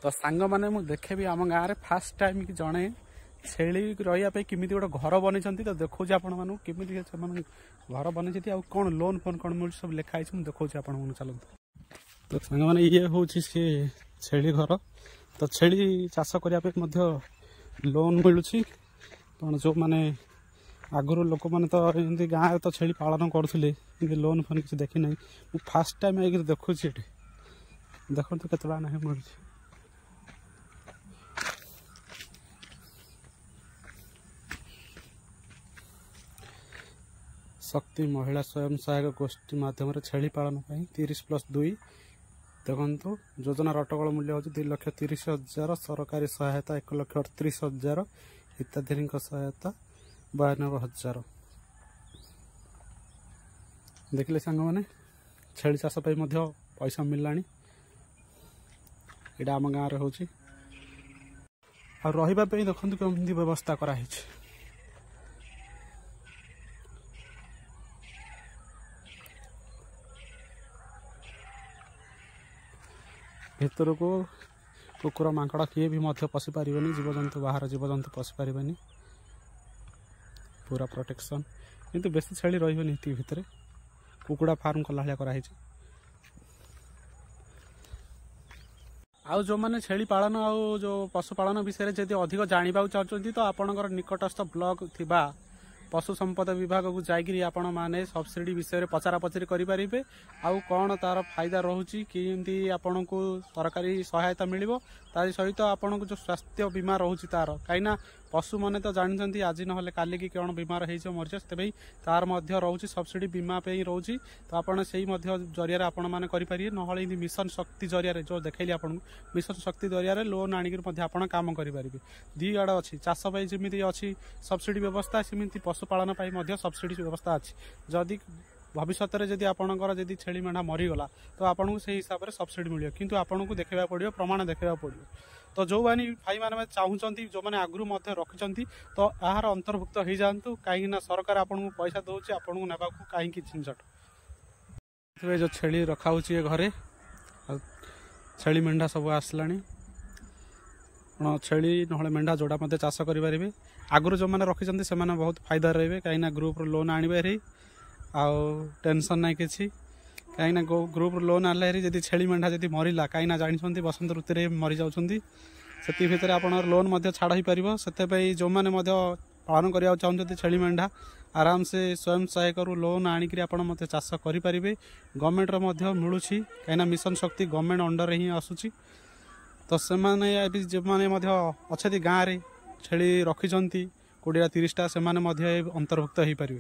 तो सांग मैंने मुझे देखे भी आम गाँव में फास्ट टाइम कि जड़े छेली रही किमी गोटे घर बन तो देखा आपण मानू किमी घर बन कौन लोन फोन कौन मिल सब लिखाई मुझे देखा आपण चलते तो सांग मैंने ये हूँ सी छेली घर तो छेली चाष करने लोन मिलूँ कौन जो मैंने आगुरी लोक मैंने तो एमती गाँव तो छेली पालन करुले लोन फोन किसी देखी ना मुझे फास्ट टाइम आई देखुची ये देखो तो केतला ना मिलूँ शक्ति महिला स्वयं सहायक गोष्ठी माध्यम छेली पालन 30+2 देखु योजना अटकल मूल्य हूँ 2,30,000 सरकारी सहायता 1,38,000 हिताधिकारी सहायता 92,000 देखिले सांग मैंने छेली चाष पैसा मिलला यहाँ आम गाँव हूँ रही देखते कमी व्यवस्था कराई भीतर को कुकुर मांकड़ किए भी पशि पारे जीवजंतु बाहर जीवजंतु पशि पारे पूरा प्रोटेक्शन किंतु बेसी छेली रही भितर कुकुड़ा फार्म कला भाया कराई आउ जो मैंने छेली पालन आउ जो पशुपालन विषय में जब अधिक जानवा चाहते तो आपणकर निकटस्थ ब्लॉक थिबा पशु संपद विभाग को जाकरी आपण मैंने सब्सिडी विषय में पचरा पचरी करेंगे आउ कौन तार फायदा रोचे कि आपण को सरकारी सहायता मिल सहित आपण को जो स्वास्थ्य बीमा रोचे तार कहीं पशु मैंने तो जानते आज ना काली की कौन बीमार हो मरीज तेज तार रोचे सब्सिडी बीमा पे रोचे तो आपड़ से जरिया आपण मैंने करेंगे ना मिशन शक्ति जरिया जो देखली आपको मिशन शक्ति जरिया लोन आनिक काम करेंगे दी आड़ अच्छी चाष जमी अच्छी सब्सिडी व्यवस्था सेमती पशुपालन सब्सिडी व्यवस्था अच्छी जदि भविष्य में जब आपंकर जब छेली मेढ़ा मरीगला तो आपको से हिसाब से सब्सिडी मिले किंतु आपको देखा पड़ो प्रमाण देखा पड़ो तो जो भाई मैंने चाहूँगी जो मैंने आगु रखिंट तो यार अंतर्भुक्त हो जातु कहीं सरकार आपको पैसा दौर आपको ना कहीं झंझट जो छेली रखा ये घरे छेली मेढ़ा सब आसला छेली ना मेढ़ा जोड़ा मत चाष करेंगे आगुरी जो मैंने रखिंट से बहुत फायदा रहे कहीं ग्रुप लोन आने आउ टेंशन ना कि कहीं ग्रुप लोन आने जब छेली मेढ़ा जब मरला कहीं जानते बसंत ऋतु में मरी जाती से भितर आप लोन छाड़ हो पार से जो मैंने पालन करने चाहते छेली मेढ़ा आराम से स्वयं सहायक लोन आनिक मत चाष करेंगे गवर्नमेंट मिलूँ कहीं मिशन शक्ति गवर्नमेंट अंडर ही आसूँ तो से जो मैंने अच्छा गाँव में छेली रखिंट 20-30टा से अंतर्भुक्त हो पारे।